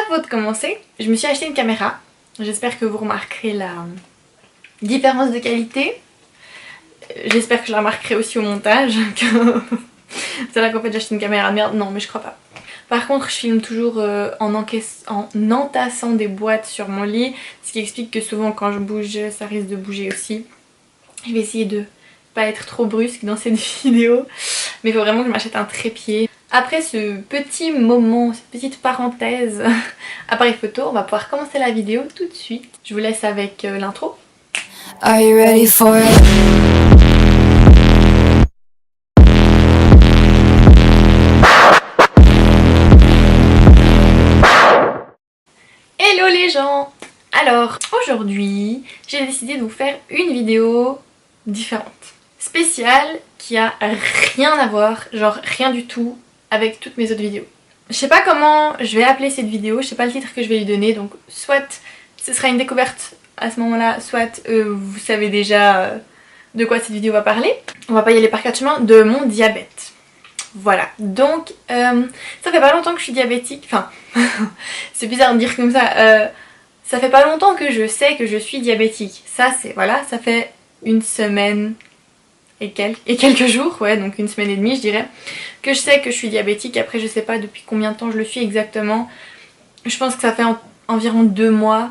Avant de commencer, je me suis acheté une caméra. J'espère que vous remarquerez la différence de qualité. J'espère que je la remarquerai aussi au montage. C'est là qu'en fait j'ai acheté une caméra de merde. Non mais je crois pas. Par contre je filme toujours en entassant des boîtes sur mon lit. Ce qui explique que souvent quand je bouge ça risque de bouger aussi. Je vais essayer de pas être trop brusque dans cette vidéo. Mais il faut vraiment que je m'achète un trépied. Après ce petit moment, cette petite parenthèse appareil photo, on va pouvoir commencer la vidéo tout de suite. Je vous laisse avec l'intro. Are you ready for it? Hello les gens! Alors aujourd'hui j'ai décidé de vous faire une vidéo différente, spéciale, qui a rien à voir, genre rien du tout avec toutes mes autres vidéos. Je sais pas comment je vais appeler cette vidéo, je sais pas le titre que je vais lui donner, donc soit ce sera une découverte à ce moment là, soit vous savez déjà de quoi cette vidéo va parler. On va pas y aller par quatre chemins, de mon diabète. Voilà, donc ça fait pas longtemps que je suis diabétique, enfin c'est bizarre de dire comme ça, ça fait pas longtemps que je sais que je suis diabétique. Ça c'est, voilà, ça fait une semaine et quelques jours, ouais, donc une semaine et demie je dirais, que je sais que je suis diabétique. Après je sais pas depuis combien de temps je le suis exactement, je pense que ça fait environ 2 mois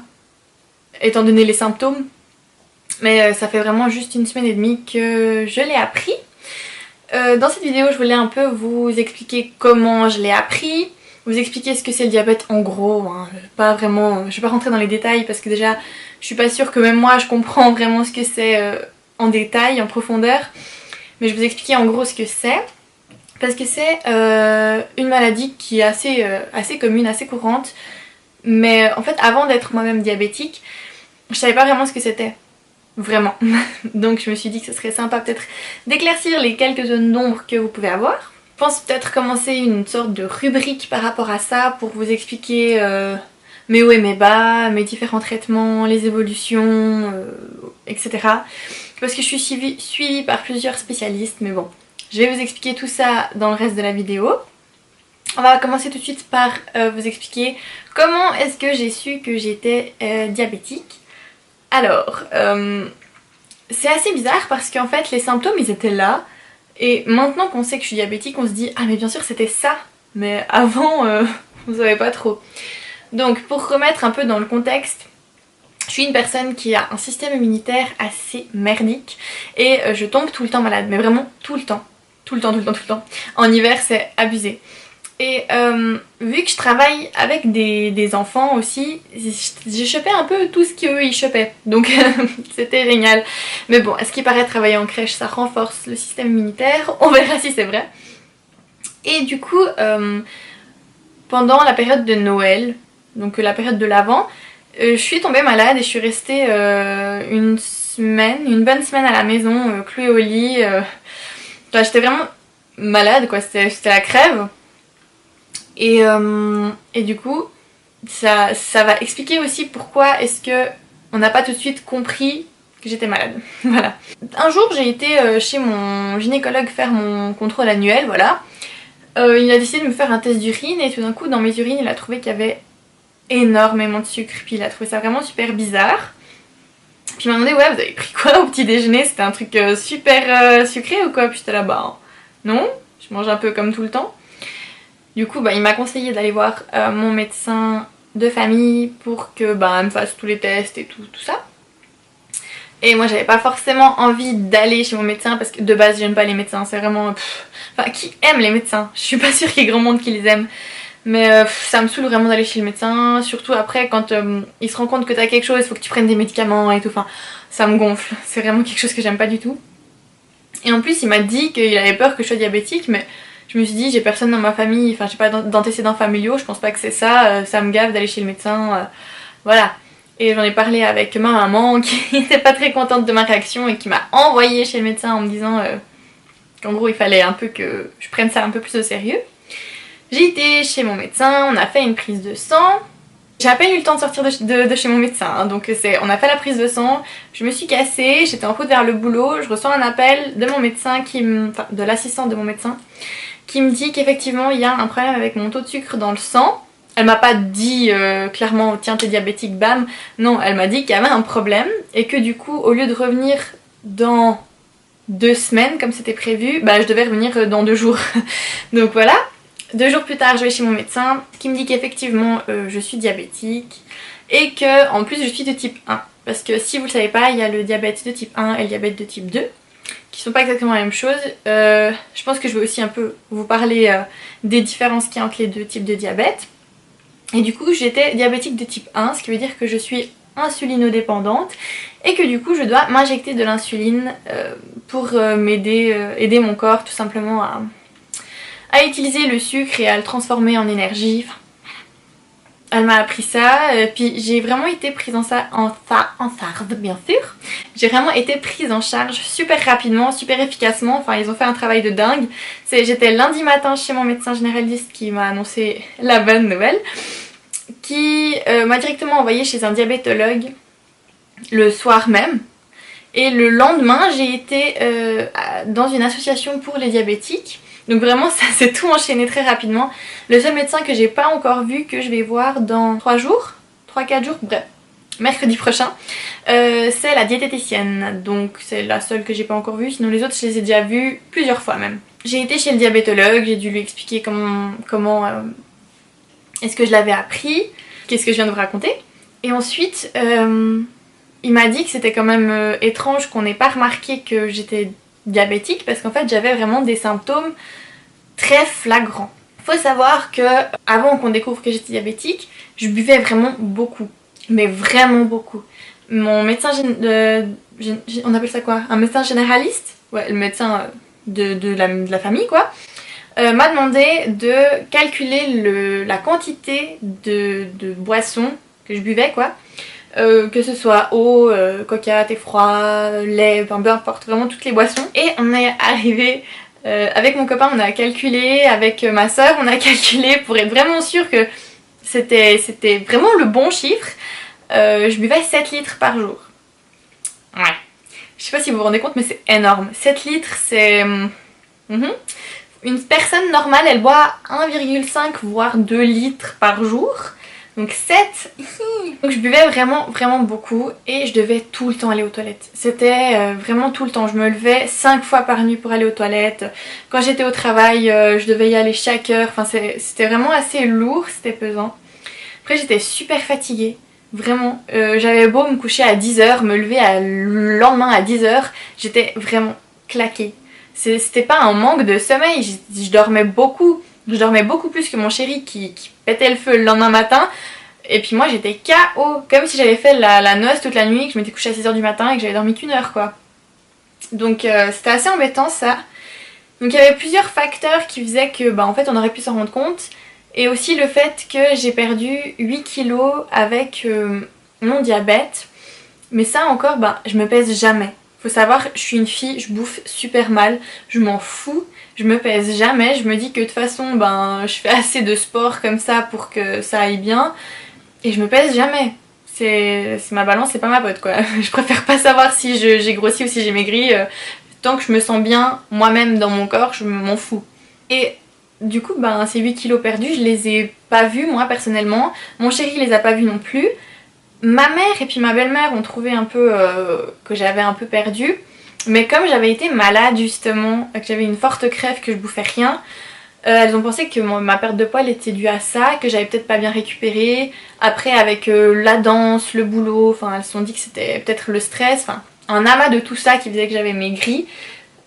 étant donné les symptômes, mais ça fait vraiment juste une semaine et demie que je l'ai appris. Dans cette vidéo je voulais un peu vous expliquer comment je l'ai appris, vous expliquer ce que c'est le diabète en gros, hein. Pas vraiment, je vais pas rentrer dans les détails parce que déjà je suis pas sûre que même moi je comprends vraiment ce que c'est en détail, en profondeur, mais je vais vous expliquer en gros ce que c'est, parce que c'est une maladie qui est assez commune, assez courante, mais en fait avant d'être moi-même diabétique, je savais pas vraiment ce que c'était, vraiment. Donc je me suis dit que ce serait sympa peut-être d'éclaircir les quelques zones d'ombre que vous pouvez avoir. Je pense peut-être commencer une sorte de rubrique par rapport à ça pour vous expliquer mes hauts et mes bas, mes différents traitements, les évolutions, etc. Parce que je suis suivie par plusieurs spécialistes, mais bon, je vais vous expliquer tout ça dans le reste de la vidéo. On va commencer tout de suite par vous expliquer comment est-ce que j'ai su que j'étais diabétique. Alors, c'est assez bizarre parce qu'en fait les symptômes ils étaient là, et maintenant qu'on sait que je suis diabétique on se dit ah mais bien sûr c'était ça, mais avant on savait pas trop. Donc pour remettre un peu dans le contexte, je suis une personne qui a un système immunitaire assez merdique et je tombe tout le temps malade, mais vraiment tout le temps. Tout le temps. En hiver c'est abusé. Et vu que je travaille avec des enfants aussi, j'ai chopé un peu tout ce qu'eux ils chopaient, donc c'était génial. Mais bon, à ce qui paraît, travailler en crèche ça renforce le système immunitaire, on verra si c'est vrai. Et du coup, pendant la période de Noël, donc la période de l'Avent, je suis tombée malade et je suis restée une bonne semaine à la maison, clouée au lit. Enfin, j'étais vraiment malade quoi, c'était la crève. Et du coup, ça va expliquer aussi pourquoi est-ce que on n'a pas tout de suite compris que j'étais malade. Voilà. Un jour, j'ai été chez mon gynécologue faire mon contrôle annuel, voilà. Il a décidé de me faire un test d'urine et tout d'un coup, dans mes urines, il a trouvé qu'il y avait énormément de sucre. Puis il a trouvé ça vraiment super bizarre. Puis il m'a demandé, ouais, vous avez pris quoi au petit déjeuner? C'était un truc super sucré ou quoi? Puis j'étais là, bah non, je mange un peu comme tout le temps. Du coup, bah, il m'a conseillé d'aller voir mon médecin de famille pour que elle me fasse tous les tests et tout ça. Et moi, j'avais pas forcément envie d'aller chez mon médecin parce que de base, j'aime pas les médecins. C'est vraiment... Enfin, qui aime les médecins? Je suis pas sûre qu'il y ait grand monde qui les aime. Mais ça me saoule vraiment d'aller chez le médecin. Surtout après, quand il se rend compte que t'as quelque chose, il faut que tu prennes des médicaments et tout. Enfin, ça me gonfle. C'est vraiment quelque chose que j'aime pas du tout. Et en plus, il m'a dit qu'il avait peur que je sois diabétique, mais... Je me suis dit, j'ai personne dans ma famille, enfin j'ai pas d'antécédents familiaux, je pense pas que c'est ça, ça me gave d'aller chez le médecin, voilà. Et j'en ai parlé avec ma maman qui était pas très contente de ma réaction et qui m'a envoyée chez le médecin en me disant qu'en gros il fallait un peu que je prenne ça un peu plus au sérieux. J'ai été chez mon médecin, on a fait une prise de sang. J'ai à peine eu le temps de sortir de chez mon médecin, hein, donc on a fait la prise de sang, je me suis cassée, j'étais en route vers le boulot, je reçois un appel de mon médecin, enfin de l'assistante de mon médecin, qui me dit qu'effectivement il y a un problème avec mon taux de sucre dans le sang Elle m'a pas dit clairement tiens t'es diabétique bam, non, elle m'a dit qu'il y avait un problème et que du coup au lieu de revenir dans 2 semaines comme c'était prévu, bah je devais revenir dans 2 jours. Donc voilà, 2 jours plus tard je vais chez mon médecin qui me dit qu'effectivement je suis diabétique et que en plus je suis de type 1. Parce que si vous le savez pas, il y a le diabète de type 1 et le diabète de type 2 qui sont pas exactement la même chose. Je pense que je vais aussi un peu vous parler des différences qu'il y a entre les deux types de diabète. Et du coup j'étais diabétique de type 1, ce qui veut dire que je suis insulinodépendante et que du coup je dois m'injecter de l'insuline pour aider mon corps tout simplement à utiliser le sucre et à le transformer en énergie. Enfin, elle m'a appris ça, puis j'ai vraiment été prise en charge, bien sûr. J'ai vraiment été prise en charge super rapidement, super efficacement. Enfin, ils ont fait un travail de dingue. J'étais lundi matin chez mon médecin généraliste qui m'a annoncé la bonne nouvelle, qui m'a directement envoyée chez un diabétologue le soir même. Et le lendemain, j'ai été dans une association pour les diabétiques. Donc vraiment ça s'est tout enchaîné très rapidement. Le seul médecin que j'ai pas encore vu, que je vais voir dans 3 jours, 3-4 jours, bref, mercredi prochain, c'est la diététicienne. Donc c'est la seule que j'ai pas encore vue, sinon les autres je les ai déjà vues plusieurs fois même. J'ai été chez le diabétologue, j'ai dû lui expliquer comment est-ce que je l'avais appris, qu'est-ce que je viens de vous raconter. Et ensuite, il m'a dit que c'était quand même étrange qu'on n'ait pas remarqué que j'étais diabétique parce qu'en fait j'avais vraiment des symptômes très flagrants. Faut savoir que avant qu'on découvre que j'étais diabétique, je buvais vraiment beaucoup, mais vraiment beaucoup. Mon médecin, on appelle ça quoi? Un médecin généraliste? Ouais, le médecin de la famille quoi, m'a demandé de calculer la quantité de boissons que je buvais quoi. Que ce soit eau, coca, thé froid, lait, enfin peu importe, vraiment toutes les boissons. Et on est arrivé, avec mon copain on a calculé, avec ma soeur on a calculé pour être vraiment sûr que c'était vraiment le bon chiffre. Je buvais 7 litres par jour. Ouais. Je sais pas si vous vous rendez compte mais c'est énorme. 7 litres c'est... Une personne normale elle boit 1,5 voire 2 litres par jour. Donc 7. Donc je buvais vraiment beaucoup et je devais tout le temps aller aux toilettes. C'était vraiment tout le temps. Je me levais 5 fois par nuit pour aller aux toilettes. Quand j'étais au travail, je devais y aller chaque heure. Enfin c'était vraiment assez lourd, c'était pesant. Après j'étais super fatiguée. Vraiment. J'avais beau me coucher à 10h, me lever le lendemain à 10h. J'étais vraiment claquée. C'était pas un manque de sommeil. Je dormais beaucoup. Je dormais beaucoup plus que mon chéri qui pétait le feu le lendemain matin. Et puis moi j'étais KO, comme si j'avais fait la noce toute la nuit, que je m'étais couchée à 6h du matin et que j'avais dormi qu'1 heure quoi. Donc c'était assez embêtant ça. Donc il y avait plusieurs facteurs qui faisaient que bah, en fait on aurait pu s'en rendre compte. Et aussi le fait que j'ai perdu 8 kilos avec mon diabète. Mais ça encore, bah, je me pèse jamais. Faut savoir, je suis une fille, je bouffe super mal, je m'en fous, je me pèse jamais, je me dis que de toute façon ben, je fais assez de sport comme ça pour que ça aille bien et je me pèse jamais. C'est ma balance, c'est pas ma pote quoi. Je préfère pas savoir si j'ai grossi ou si j'ai maigri, tant que je me sens bien moi-même dans mon corps, je m'en fous. Et du coup ben, ces 8 kilos perdus, je les ai pas vus moi personnellement, mon chéri les a pas vus non plus. Ma mère et puis ma belle-mère ont trouvé un peu que j'avais un peu perdu. Mais comme j'avais été malade justement, que j'avais une forte crève, que je bouffais rien, elles ont pensé que ma perte de poids était due à ça, que j'avais peut-être pas bien récupéré. Après avec la danse, le boulot, enfin elles se sont dit que c'était peut-être le stress, enfin un amas de tout ça qui faisait que j'avais maigri,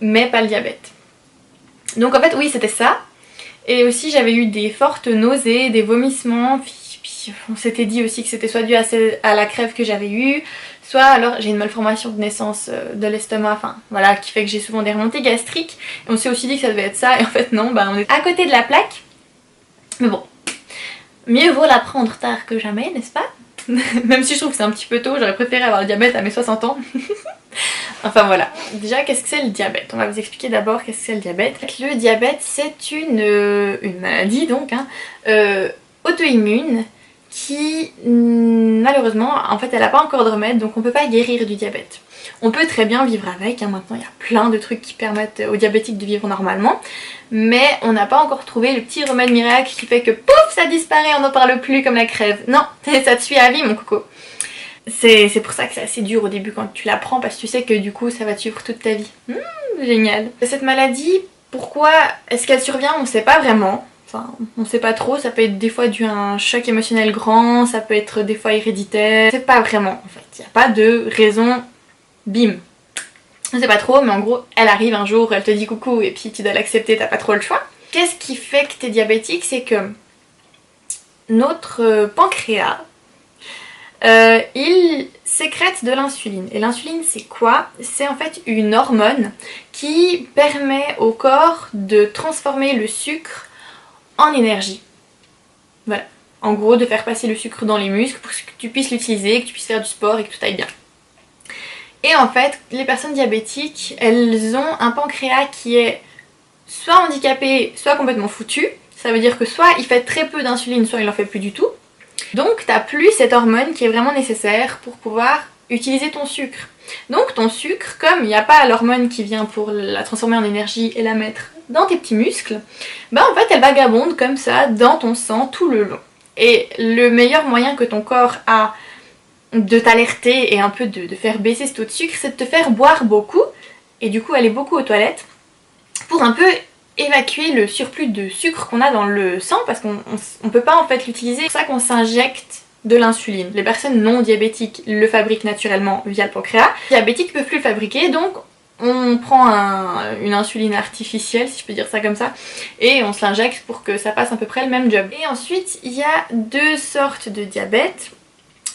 mais pas le diabète. Donc en fait oui c'était ça. Et aussi j'avais eu des fortes nausées, des vomissements. On s'était dit aussi que c'était soit dû à la crève que j'avais eue, soit alors j'ai une malformation de naissance de l'estomac, enfin voilà, qui fait que j'ai souvent des remontées gastriques. Et on s'est aussi dit que ça devait être ça, et en fait non, bah on est à côté de la plaque. Mais bon, mieux vaut la prendre tard que jamais, n'est-ce pas? Même si je trouve que c'est un petit peu tôt, j'aurais préféré avoir le diabète à mes 60 ans. Enfin voilà, déjà qu'est-ce que c'est le diabète? On va vous expliquer d'abord qu'est-ce que c'est le diabète. Le diabète c'est une maladie donc, hein, auto-immune, qui malheureusement en fait elle n'a pas encore de remède, donc on peut pas guérir du diabète. On peut très bien vivre avec, hein. Maintenant il y a plein de trucs qui permettent aux diabétiques de vivre normalement, mais on n'a pas encore trouvé le petit remède miracle qui fait que pouf ça disparaît, on n'en parle plus comme la crève. Non, ça te suit à vie mon coco. C'est pour ça que c'est assez dur au début quand tu la prends, parce que tu sais que du coup ça va te suivre toute ta vie. Génial. Cette maladie, pourquoi est-ce qu'elle survient, on sait pas vraiment. Enfin, on sait pas trop, ça peut être des fois dû à un choc émotionnel grand, ça peut être des fois héréditaire. C'est pas vraiment en fait, il n'y a pas de raison, bim. On sait pas trop, mais en gros, elle arrive un jour, elle te dit coucou et puis tu dois l'accepter, t'as pas trop le choix. Qu'est-ce qui fait que t'es diabétique? C'est que notre pancréas, il sécrète de l'insuline. Et l'insuline c'est quoi? C'est en fait une hormone qui permet au corps de transformer le sucre en énergie. Voilà. En gros, de faire passer le sucre dans les muscles pour que tu puisses l'utiliser, que tu puisses faire du sport et que tout aille bien. Et en fait, les personnes diabétiques, elles ont un pancréas qui est soit handicapé, soit complètement foutu. Ça veut dire que soit il fait très peu d'insuline, soit il en fait plus du tout. Donc t'as plus cette hormone qui est vraiment nécessaire pour pouvoir utiliser ton sucre. Donc ton sucre, comme il n'y a pas l'hormone qui vient pour la transformer en énergie et la mettre dans tes petits muscles, bah en fait elle vagabonde comme ça dans ton sang tout le long. Et le meilleur moyen que ton corps a de t'alerter et un peu de faire baisser ce taux de sucre, c'est de te faire boire beaucoup et du coup aller beaucoup aux toilettes pour un peu évacuer le surplus de sucre qu'on a dans le sang, parce qu'on peut pas en fait l'utiliser. C'est pour ça qu'on s'injecte de l'insuline. Les personnes non diabétiques le fabriquent naturellement via le pancréas. Les diabétiques peuvent plus le fabriquer, donc on prend une insuline artificielle, si je peux dire ça comme ça, et on se l'injecte pour que ça fasse à peu près le même job. Et ensuite, il y a deux sortes de diabète.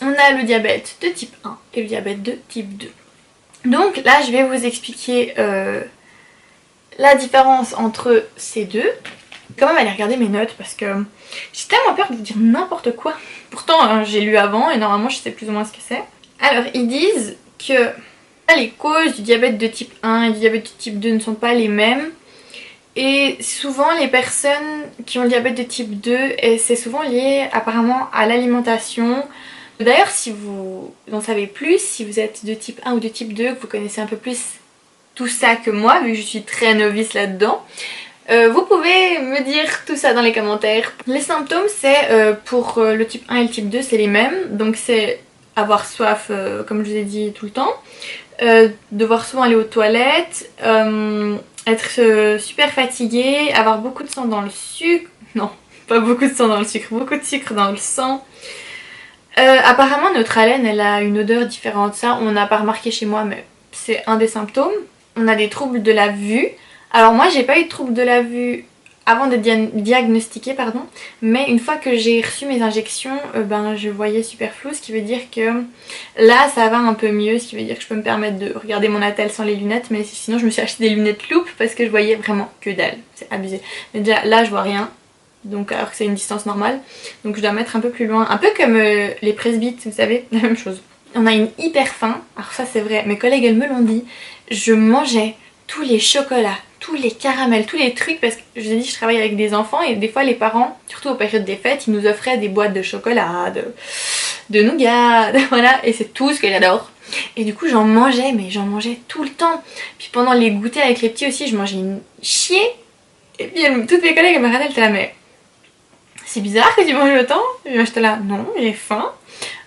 On a le diabète de type 1 et le diabète de type 2. Donc là, je vais vous expliquer la différence entre ces deux. Quand même aller regarder mes notes parce que j'ai tellement peur de dire n'importe quoi. Pourtant hein, j'ai lu avant et normalement je sais plus ou moins ce que c'est. Alors ils disent que les causes du diabète de type 1 et du diabète de type 2 ne sont pas les mêmes. Et souvent les personnes qui ont le diabète de type 2, c'est souvent lié apparemment à l'alimentation. D'ailleurs si vous en savez plus, si vous êtes de type 1 ou de type 2, que vous connaissez un peu plus tout ça que moi, vu que je suis très novice là-dedans, vous pouvez me dire tout ça dans les commentaires. Les symptômes c'est pour le type 1 et le type 2 c'est les mêmes, donc c'est avoir soif comme je vous ai dit tout le temps, devoir souvent aller aux toilettes, être super fatigué, avoir beaucoup de sang dans le sucre, non pas beaucoup de sang dans le sucre, beaucoup de sucre dans le sang. Apparemment notre haleine elle a une odeur différente, ça on n'a pas remarqué chez moi mais c'est un des symptômes. On a des troubles de la vue. Alors moi j'ai pas eu de troubles de la vue avant d'être diagnostiquée, pardon, mais une fois que j'ai reçu mes injections, ben je voyais super flou, ce qui veut dire que là ça va un peu mieux, ce qui veut dire que je peux me permettre de regarder mon attel sans les lunettes, mais sinon je me suis acheté des lunettes loupe parce que je voyais vraiment que dalle, c'est abusé. Mais déjà là je vois rien, donc alors que c'est une distance normale, donc je dois mettre un peu plus loin, un peu comme les presbytes, vous savez, la même chose. On a une hyper faim, alors ça c'est vrai, mes collègues elles me l'ont dit, je mangeais tous les chocolats, tous les caramels, tous les trucs, parce que je vous ai dit je travaille avec des enfants et des fois les parents, surtout aux périodes des fêtes, ils nous offraient des boîtes de chocolat, de nougat, voilà, et c'est tout ce que j'adore. Et du coup j'en mangeais, mais j'en mangeais tout le temps. Puis pendant les goûters avec les petits aussi, je mangeais une chier. Et puis toutes mes collègues elles me regardaient, elles étaient là, mais c'est bizarre que tu manges autant. Et moi j'étais là, non, j'ai faim.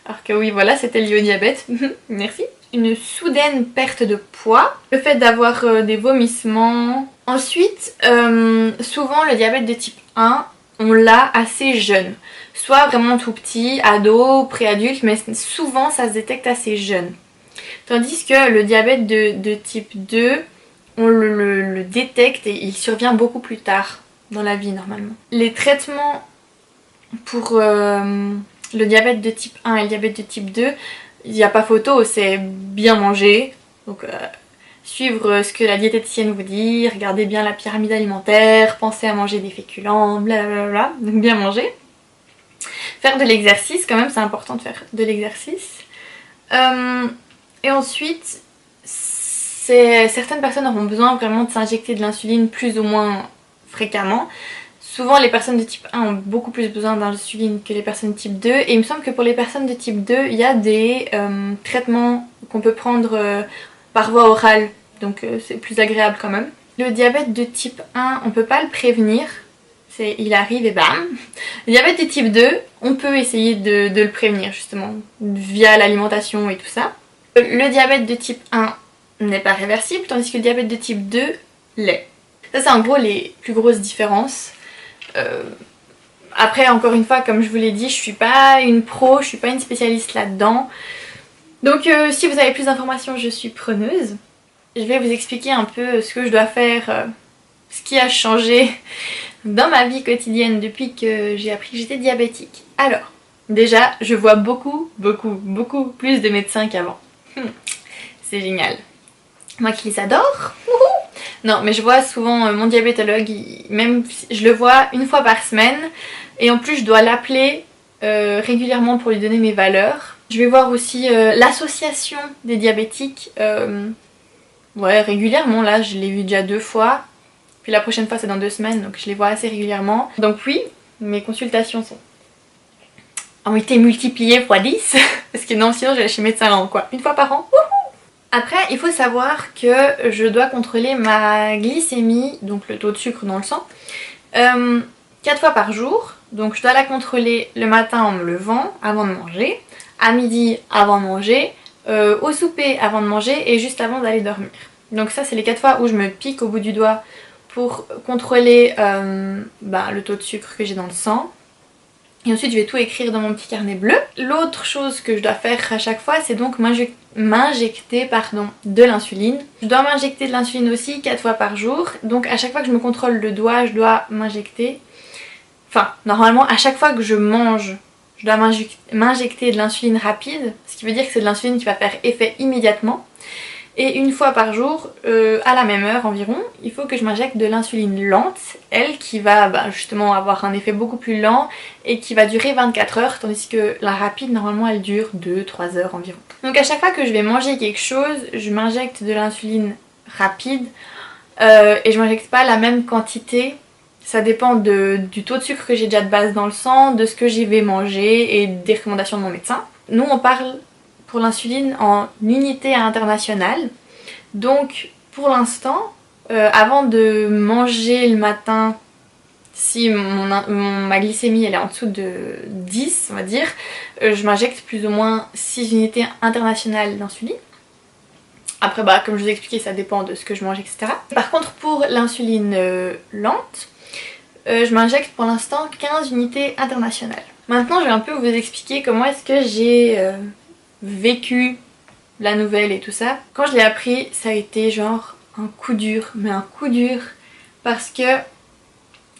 Alors que oui, voilà, c'était lié au diabète. Merci. Une soudaine perte de poids, le fait d'avoir des vomissements. Ensuite, souvent le diabète de type 1, on l'a assez jeune. Soit vraiment tout petit, ado, préadulte, mais souvent ça se détecte assez jeune. Tandis que le diabète de type 2, on le détecte et il survient beaucoup plus tard dans la vie normalement. Les traitements pour le diabète de type 1 et le diabète de type 2, il n'y a pas photo, c'est bien manger, donc suivre ce que la diététicienne vous dit, regarder bien la pyramide alimentaire, penser à manger des féculents, blablabla, donc bien manger. Faire de l'exercice, quand même c'est important de faire de l'exercice. Et ensuite, certaines personnes auront besoin vraiment de s'injecter de l'insuline plus ou moins fréquemment. souvent les personnes de type 1 ont beaucoup plus besoin d'insuline que les personnes de type 2 et il me semble que pour les personnes de type 2 il y a des traitements qu'on peut prendre par voie orale, donc c'est plus agréable quand même. Le diabète de type 1 on peut pas le prévenir, il arrive et bam. Le diabète de type 2 on peut essayer de le prévenir justement via l'alimentation et tout ça. Le diabète de type 1 n'est pas réversible tandis que le diabète de type 2 l'est. Ça c'est en gros les plus grosses différences. Après encore une fois comme je vous l'ai dit je suis pas une pro, je suis pas une spécialiste là-dedans. Donc si vous avez plus d'informations je suis preneuse. Je vais vous expliquer un peu ce que je dois faire, ce qui a changé dans ma vie quotidienne depuis que j'ai appris que j'étais diabétique. Alors déjà je vois beaucoup plus de médecins qu'avant. C'est génial. Moi qui les adore. Non mais je vois souvent mon diabétologue, même je le vois une fois par semaine et en plus je dois l'appeler régulièrement pour lui donner mes valeurs. Je vais voir aussi l'association des diabétiques ouais, régulièrement, là je l'ai vu déjà 2 fois. Puis la prochaine fois c'est dans 2 semaines donc je les vois assez régulièrement. Donc oui, mes consultations ont été multipliées x 10 parce que non sinon j'allais chez le médecin là quoi, une fois par an. Après il faut savoir que je dois contrôler ma glycémie, donc le taux de sucre dans le sang, 4 fois par jour. Donc je dois la contrôler le matin en me levant avant de manger, à midi avant de manger, au souper avant de manger et juste avant d'aller dormir. Donc ça c'est les 4 fois où je me pique au bout du doigt pour contrôler le taux de sucre que j'ai dans le sang. Et ensuite je vais tout écrire dans mon petit carnet bleu. L'autre chose que je dois faire à chaque fois c'est donc m'injecter de l'insuline. Je dois m'injecter de l'insuline aussi 4 fois par jour. Donc à chaque fois que je me contrôle le doigt je dois m'injecter. Enfin normalement à chaque fois que je mange je dois m'injecter de l'insuline rapide. Ce qui veut dire que c'est de l'insuline qui va faire effet immédiatement. Et une fois par jour, à la même heure environ, il faut que je m'injecte de l'insuline lente, elle qui va justement avoir un effet beaucoup plus lent et qui va durer 24 heures, tandis que la rapide normalement elle dure 2-3 heures environ. Donc à chaque fois que je vais manger quelque chose, je m'injecte de l'insuline rapide et je m'injecte pas la même quantité. Ça dépend du taux de sucre que j'ai déjà de base dans le sang, de ce que j'y vais manger et des recommandations de mon médecin. Nous on parle pour l'insuline en unité internationale. Donc pour l'instant, avant de manger le matin, si ma glycémie elle est en dessous de 10 on va dire, je m'injecte plus ou moins 6 unités internationales d'insuline. Après comme je vous ai expliqué ça dépend de ce que je mange etc. Par contre pour l'insuline lente, je m'injecte pour l'instant 15 unités internationales. Maintenant je vais un peu vous expliquer comment est-ce que j'ai vécu la nouvelle et tout ça. Quand je l'ai appris ça a été genre un coup dur, mais un coup dur parce que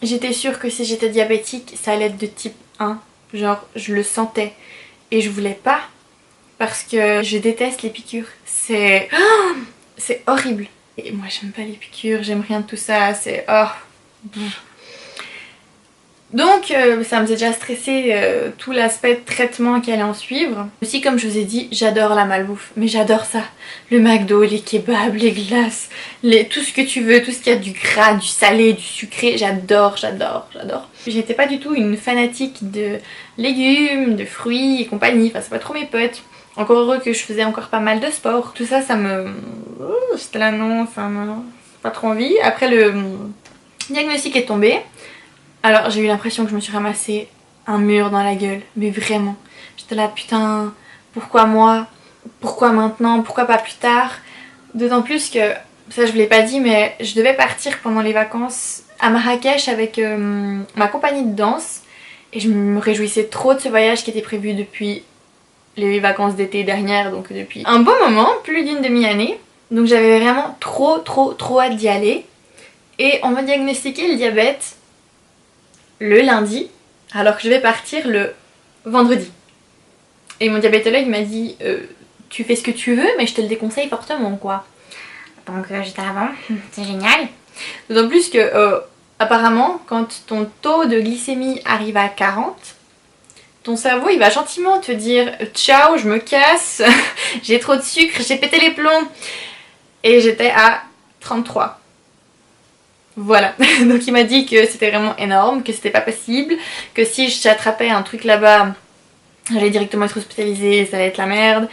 j'étais sûre que si j'étais diabétique ça allait être de type 1, genre je le sentais et je voulais pas parce que je déteste les piqûres, c'est horrible et moi j'aime pas les piqûres, j'aime rien de tout ça, c'est donc ça me faisait déjà stresser tout l'aspect de traitement qui allait en suivre. Aussi comme je vous ai dit, j'adore la malbouffe, mais j'adore ça. Le McDo, les kebabs, les glaces, tout ce que tu veux, tout ce qui a du gras, du salé, du sucré, j'adore. J'étais pas du tout une fanatique de légumes, de fruits et compagnie, enfin c'est pas trop mes potes. Encore heureux que je faisais encore pas mal de sport. Tout ça, ça me... J'étais là non, ça m'a pas trop envie. Après le diagnostic est tombé. Alors j'ai eu l'impression que je me suis ramassé un mur dans la gueule, mais vraiment. J'étais là putain, pourquoi moi? Pourquoi maintenant? Pourquoi pas plus tard? D'autant plus que, ça je vous l'ai pas dit, mais je devais partir pendant les vacances à Marrakech avec ma compagnie de danse. Et je me réjouissais trop de ce voyage qui était prévu depuis les vacances d'été dernières, donc depuis un bon moment, plus d'une demi-année. Donc j'avais vraiment trop hâte d'y aller. Et on m'a diagnostiqué le diabète le lundi, alors que je vais partir le vendredi. Et mon diabétologue m'a dit tu fais ce que tu veux mais je te le déconseille fortement quoi. Donc j'étais là bon, c'est génial. D'autant plus que apparemment quand ton taux de glycémie arrive à 40, ton cerveau il va gentiment te dire ciao je me casse, j'ai trop de sucre, j'ai pété les plombs. Et j'étais à 33. Voilà, donc il m'a dit que c'était vraiment énorme, que c'était pas possible, que si j'attrapais un truc là-bas, j'allais directement être hospitalisée, ça allait être la merde,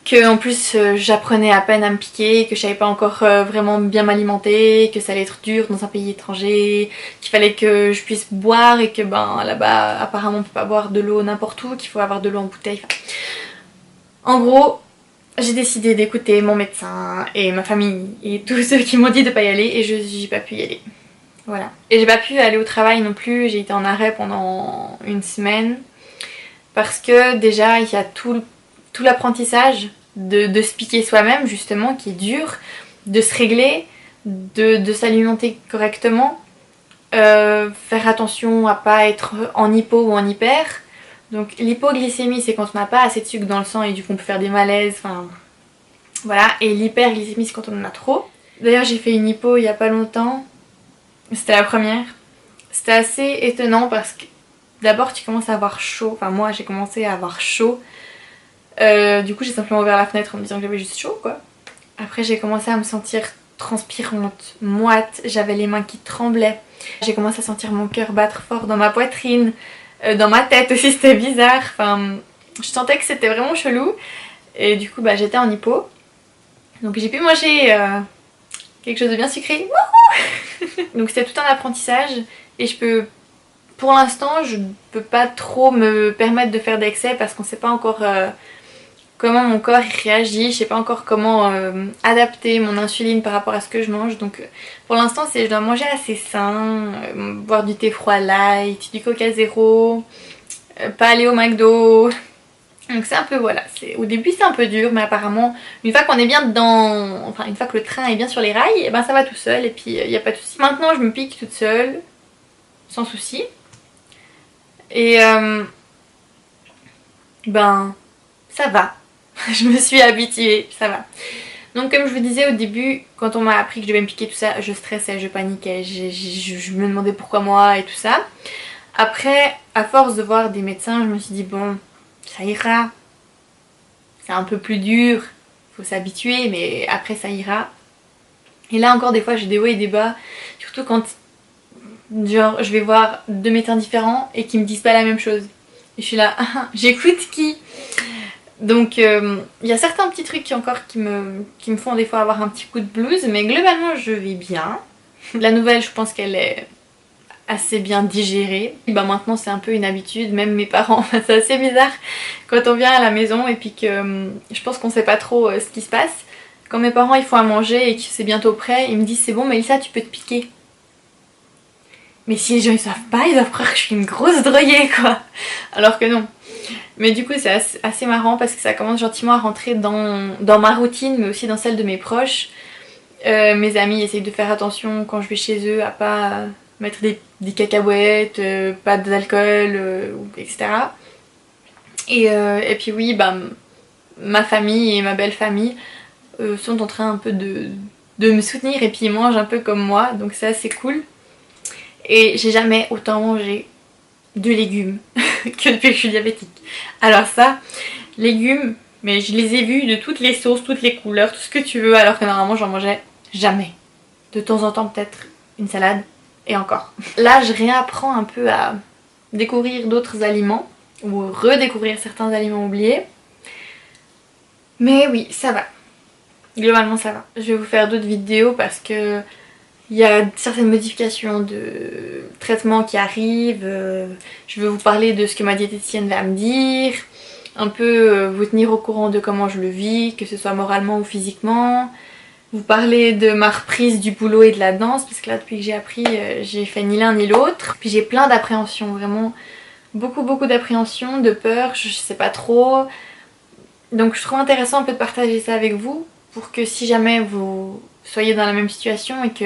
que en plus j'apprenais à peine à me piquer, que je savais pas encore vraiment bien m'alimenter, que ça allait être dur dans un pays étranger, qu'il fallait que je puisse boire et que ben là-bas apparemment on peut pas boire de l'eau n'importe où, qu'il faut avoir de l'eau en bouteille. En gros, j'ai décidé d'écouter mon médecin et ma famille et tous ceux qui m'ont dit de pas y aller et j'ai pas pu y aller. Voilà. Et j'ai pas pu aller au travail non plus, j'ai été en arrêt pendant une semaine parce que déjà il y a tout l'apprentissage de se piquer soi-même justement qui est dur, de se régler, de s'alimenter correctement, faire attention à pas être en hypo ou en hyper. Donc l'hypoglycémie c'est quand on n'a pas assez de sucre dans le sang et du coup on peut faire des malaises, enfin voilà. Et l'hyperglycémie c'est quand on en a trop. D'ailleurs j'ai fait une hypo il y a pas longtemps, c'était la première. C'était assez étonnant parce que d'abord tu commences à avoir chaud, enfin moi j'ai commencé à avoir chaud. Du coup j'ai simplement ouvert la fenêtre en me disant que j'avais juste chaud quoi. Après j'ai commencé à me sentir transpirante, moite, j'avais les mains qui tremblaient. J'ai commencé à sentir mon cœur battre fort dans ma poitrine. Dans ma tête aussi c'était bizarre, enfin je sentais que c'était vraiment chelou et du coup bah j'étais en hypo donc j'ai pu manger quelque chose de bien sucré. Donc c'était tout un apprentissage et pour l'instant je peux pas trop me permettre de faire d'excès parce qu'on sait pas encore comment mon corps réagit, je sais pas encore comment adapter mon insuline par rapport à ce que je mange. Donc pour l'instant je dois manger assez sain, boire du thé froid light, du coca zéro, pas aller au McDo. Donc c'est un peu voilà, au début c'est un peu dur mais apparemment une fois qu'on est bien dedans, enfin une fois que le train est bien sur les rails, et ben ça va tout seul et puis il n'y a pas de souci. Maintenant je me pique toute seule, sans souci. Et ben ça va. Je me suis habituée, ça va. Donc comme je vous disais au début, quand on m'a appris que je devais me piquer tout ça, je stressais, je paniquais, je me demandais pourquoi moi et tout ça. Après, à force de voir des médecins, je me suis dit bon, ça ira. C'est un peu plus dur, faut s'habituer, mais après ça ira. Et là encore des fois j'ai des hauts et des bas, surtout quand genre je vais voir deux médecins différents et qui me disent pas la même chose. Et je suis là, j'écoute qui? Donc il y a certains petits trucs qui me font des fois avoir un petit coup de blues, mais globalement je vais bien. La nouvelle je pense qu'elle est assez bien digérée. Et bah maintenant c'est un peu une habitude, même mes parents, c'est assez bizarre quand on vient à la maison et puis que je pense qu'on sait pas trop ce qui se passe. Quand mes parents ils font à manger et que c'est bientôt prêt, ils me disent c'est bon Mélissa tu peux te piquer. Mais si les gens ils savent pas, ils doivent croire que je suis une grosse droguée quoi. Alors que non. Mais du coup c'est assez marrant parce que ça commence gentiment à rentrer dans ma routine mais aussi dans celle de mes proches. Mes amis essayent de faire attention quand je vais chez eux à pas mettre des cacahuètes, pas d'alcool, etc. Et puis oui, bah, ma famille et ma belle famille sont en train un peu de me soutenir et puis ils mangent un peu comme moi, donc c'est assez cool. Et j'ai jamais autant mangé de légumes que depuis que je suis diabétique. Alors ça, légumes, mais je les ai vus de toutes les sauces, toutes les couleurs, tout ce que tu veux, alors que normalement j'en mangeais jamais. De temps en temps peut-être une salade, et encore. Là je réapprends un peu à découvrir d'autres aliments, ou redécouvrir certains aliments oubliés. Mais oui, ça va. Globalement ça va. Je vais vous faire d'autres vidéos parce que il y a certaines modifications de traitement qui arrivent. Je vais vous parler de ce que ma diététicienne va me dire. Un peu vous tenir au courant de comment je le vis, que ce soit moralement ou physiquement. Vous parler de ma reprise du boulot et de la danse, parce que là depuis que j'ai appris, j'ai fait ni l'un ni l'autre. Puis j'ai plein d'appréhensions, vraiment beaucoup d'appréhensions, de peur, je sais pas trop. Donc je trouve intéressant un peu de partager ça avec vous, pour que si jamais vous soyez dans la même situation et que,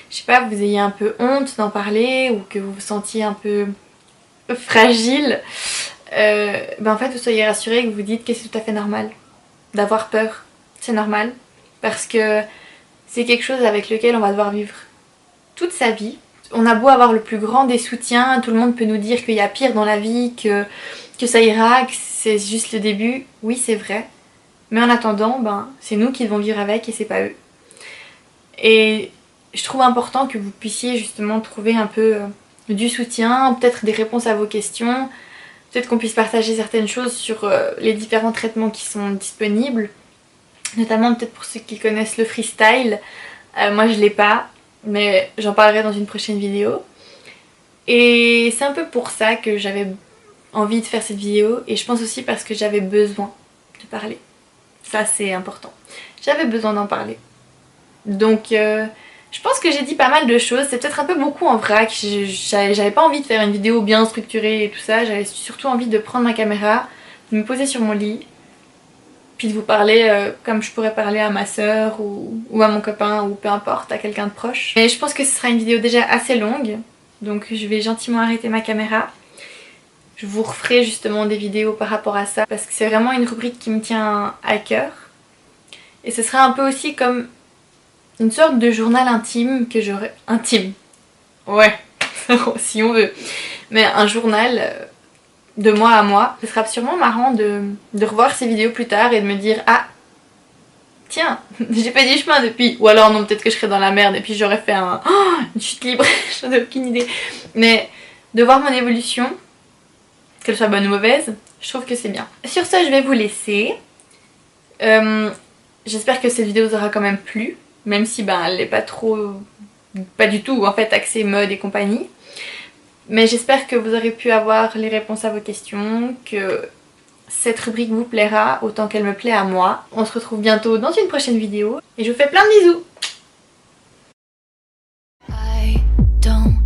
je sais pas, vous ayez un peu honte d'en parler, ou que vous vous sentiez un peu fragile, ben en fait vous soyez rassurés, que vous dites que c'est tout à fait normal d'avoir peur, c'est normal. Parce que c'est quelque chose avec lequel on va devoir vivre toute sa vie. On a beau avoir le plus grand des soutiens, tout le monde peut nous dire qu'il y a pire dans la vie, que ça ira, que c'est juste le début. Oui, c'est vrai. Mais en attendant, ben, c'est nous qui devons vivre avec et c'est pas eux. Et je trouve important que vous puissiez justement trouver un peu du soutien, peut-être des réponses à vos questions, peut-être qu'on puisse partager certaines choses sur les différents traitements qui sont disponibles, notamment peut-être pour ceux qui connaissent le freestyle. Moi je l'ai pas, mais j'en parlerai dans une prochaine vidéo. Et c'est un peu pour ça que j'avais envie de faire cette vidéo, et je pense aussi parce que j'avais besoin de parler. Ça c'est important. J'avais besoin d'en parler. Donc je pense que j'ai dit pas mal de choses, c'est peut-être un peu beaucoup en vrac, j'avais pas envie de faire une vidéo bien structurée et tout ça, j'avais surtout envie de prendre ma caméra, de me poser sur mon lit, puis de vous parler comme je pourrais parler à ma soeur ou à mon copain ou peu importe, à quelqu'un de proche. Mais je pense que ce sera une vidéo déjà assez longue, donc je vais gentiment arrêter ma caméra. Je vous referai justement des vidéos par rapport à ça, parce que c'est vraiment une rubrique qui me tient à cœur. Et ce sera un peu aussi comme une sorte de journal intime que j'aurais... Intime. Ouais, si on veut. Mais un journal de moi à moi. Ce sera sûrement marrant de revoir ces vidéos plus tard et de me dire ah, tiens, j'ai pas dit chemin depuis. Ou alors non, peut-être que je serais dans la merde et puis j'aurais fait une chute libre. J'en ai aucune idée. Mais de voir mon évolution, qu'elle soit bonne ou mauvaise, je trouve que c'est bien. Sur ce, je vais vous laisser. J'espère que cette vidéo vous aura quand même plu. Même si elle n'est pas du tout en fait axée mode et compagnie. Mais j'espère que vous aurez pu avoir les réponses à vos questions, que cette rubrique vous plaira autant qu'elle me plaît à moi. On se retrouve bientôt dans une prochaine vidéo et je vous fais plein de bisous. I don't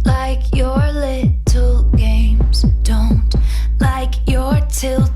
like your little games, don't like your tilt.